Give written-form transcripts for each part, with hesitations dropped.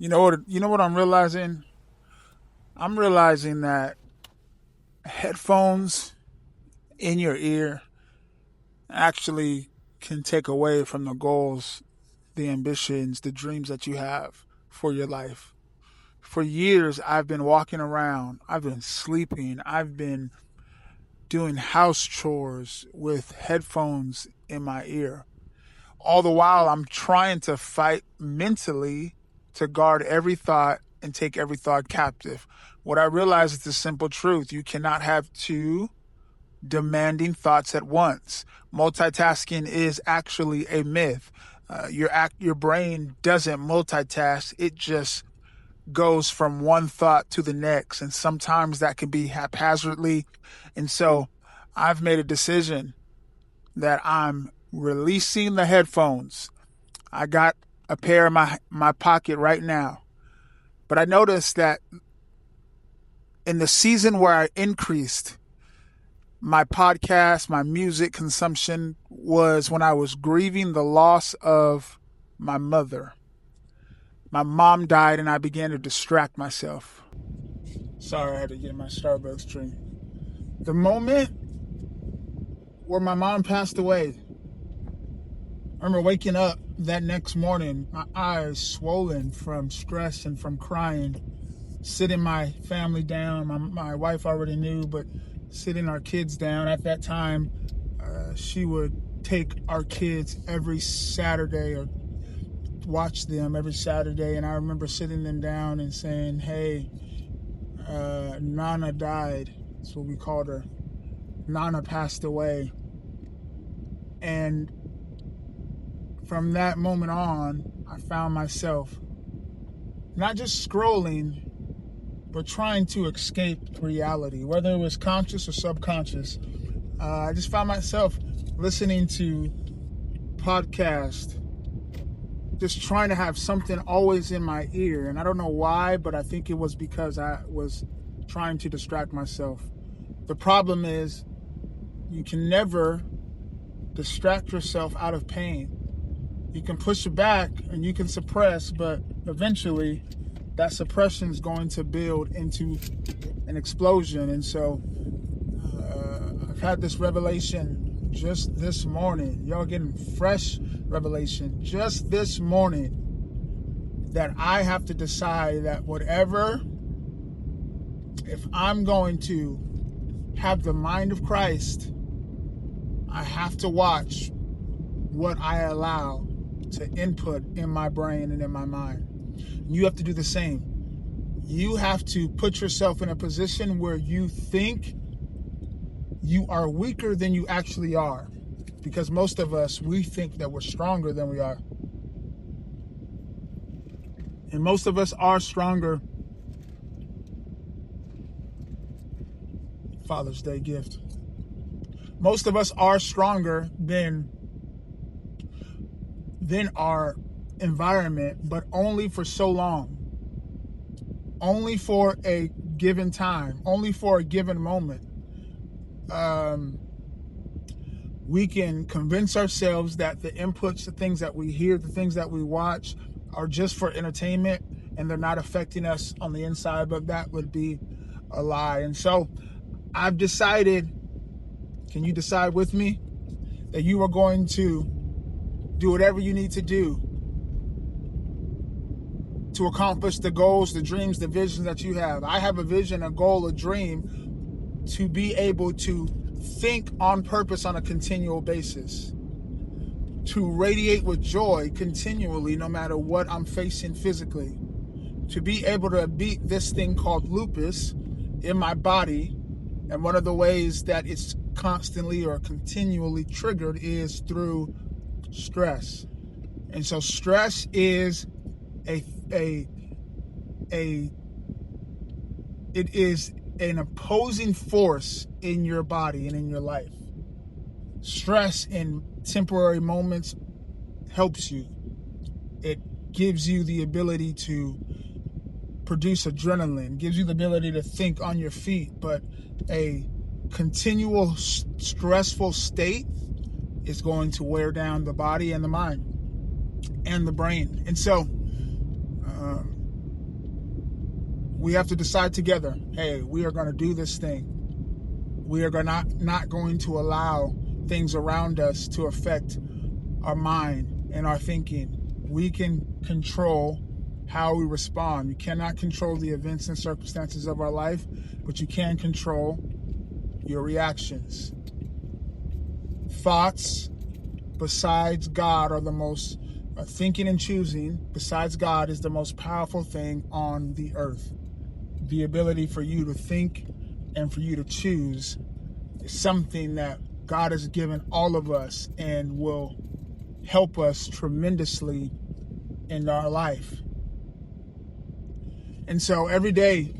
You know what I'm realizing? I'm realizing that headphones in your ear actually can take away from the goals, the ambitions, the dreams that you have for your life. For years, I've been walking around, I've been sleeping, I've been doing house chores with headphones in my ear. All the while, I'm trying to fight mentally to guard every thought and take every thought captive. What I realize is the simple truth: you cannot have two demanding thoughts at once. Multitasking is actually a myth. Your brain doesn't multitask; it just goes from one thought to the next, and sometimes that can be haphazardly. And so, I've made a decision that I'm releasing the headphones. I got a pair in my pocket right now, but I noticed that in the season where I increased my podcast, my music consumption was when I was grieving the loss of my mother. My mom died, and I began to distract myself. Sorry, I had to get my Starbucks drink. The moment where my mom passed away, I remember waking up that next morning, my eyes swollen from stress and from crying, sitting my family down. My wife already knew, but sitting our kids down. At that time, she would take our kids every Saturday or watch them every Saturday. And I remember sitting them down and saying, hey, Nana died. That's what we called her. Nana passed away. And from that moment on, I found myself not just scrolling, but trying to escape reality, whether it was conscious or subconscious. I just found myself listening to podcasts, just trying to have something always in my ear. And I don't know why, but I think it was because I was trying to distract myself. The problem is you can never distract yourself out of pain. You can push it back and you can suppress, but eventually that suppression is going to build into an explosion. And so I've had this revelation just this morning. Y'all getting fresh revelation just this morning, that I have to decide that if I'm going to have the mind of Christ, I have to watch what I allow to input in my brain and in my mind. You have to do the same. You have to put yourself in a position where you think you are weaker than you actually are. Because most of us, we think that we're stronger than we are. And most of us are stronger. Father's Day gift. Most of us are stronger than our environment, but only for so long. Only for a given time. Only for a given moment. We can convince ourselves that the inputs, the things that we hear, the things that we watch are just for entertainment and they're not affecting us on the inside, but that would be a lie. And so I've decided, can you decide with me, that you are going to do whatever you need to do to accomplish the goals, the dreams, the visions that you have. I have a vision, a goal, a dream to be able to think on purpose on a continual basis, to radiate with joy continually no matter what I'm facing physically, to be able to beat this thing called lupus in my body. And one of the ways that it's constantly or continually triggered is through stress. And so stress is it is an opposing force in your body and in your life. Stress in temporary moments helps you. It gives you the ability to produce adrenaline, gives you the ability to think on your feet, but a continual stressful state is going to wear down the body and the mind and the brain. And so We have to decide together, hey, we are going to do this thing. We are not going to allow things around us to affect our mind and our thinking. We can control how we respond. You cannot control the events and circumstances of our life, but you can control your reactions. Thoughts besides God are the most, thinking and choosing besides God is the most powerful thing on the earth. The ability for you to think and for you to choose is something that God has given all of us and will help us tremendously in our life. And so every day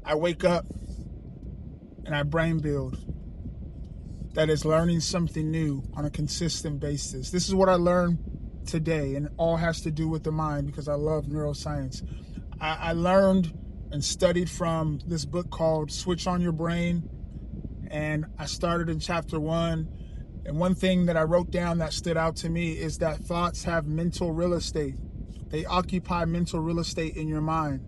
I wake up and I brain build. That is learning something new on a consistent basis. This is what I learned today, and it all has to do with the mind because I love neuroscience. I learned and studied from this book called Switch on Your Brain, and I started in chapter 1. And one thing that I wrote down that stood out to me is that thoughts have mental real estate. They occupy mental real estate in your mind.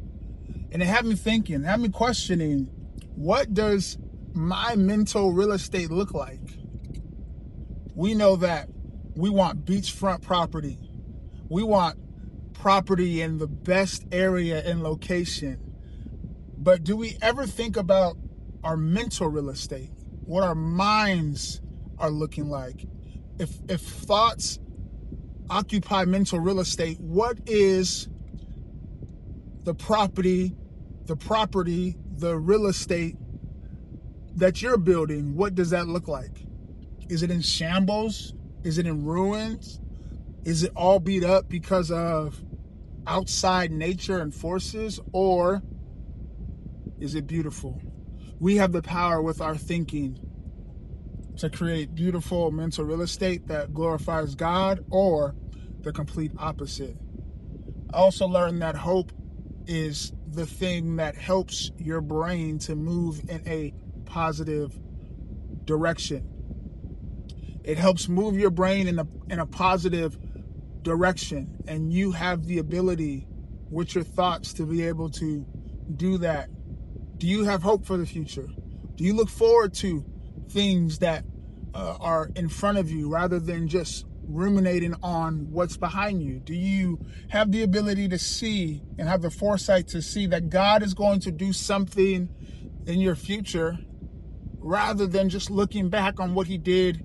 And it had me thinking, had me questioning, what does my mental real estate look like? We know that we want beachfront property. We want property in the best area and location. But do we ever think about our mental real estate? What our minds are looking like? If thoughts occupy mental real estate, what is the property, the real estate that you're building? What does that look like? Is it in shambles? Is it in ruins? Is it all beat up because of outside nature and forces? Or is it beautiful? We have the power with our thinking to create beautiful mental real estate that glorifies God, or the complete opposite. I also learned that hope is the thing that helps your brain to move in a positive direction. It helps move your brain in a positive direction, and you have the ability with your thoughts to be able to do that. Do you have hope for the future? Do you look forward to things that are in front of you rather than just ruminating on what's behind you? Do you have the ability to see and have the foresight to see that God is going to do something in your future rather than just looking back on what he did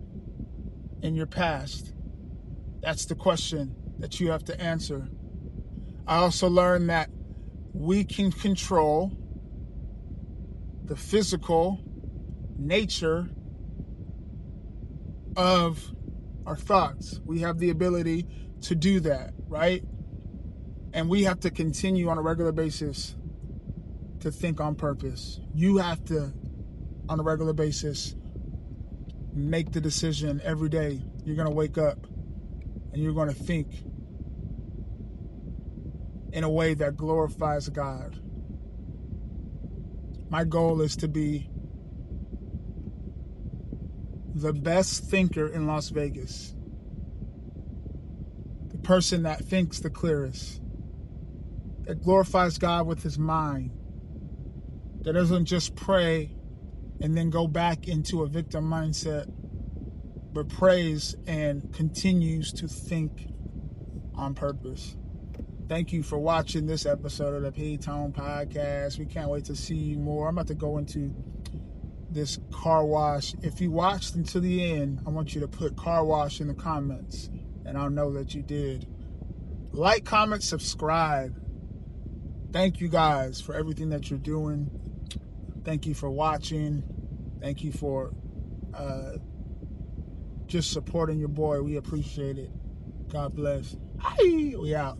in your past? That's the question that you have to answer. I also learned that we can control the physical nature of our thoughts. We have the ability to do that, right? And we have to continue on a regular basis to think on purpose. You have to, on a regular basis, make the decision every day. You're going to wake up and you're going to think in a way that glorifies God. My goal is to be the best thinker in Las Vegas. The person that thinks the clearest. That glorifies God with his mind. That doesn't just pray and then go back into a victim mindset, but prays and continues to think on purpose. Thank you for watching this episode of the P-Tone Podcast. We can't wait to see you more. I'm about to go into this car wash. If you watched until the end, I want you to put car wash in the comments, and I'll know that you did. Like, comment, subscribe. Thank you guys for everything that you're doing. Thank you for watching. Thank you for just supporting your boy. We appreciate it. God bless. We out.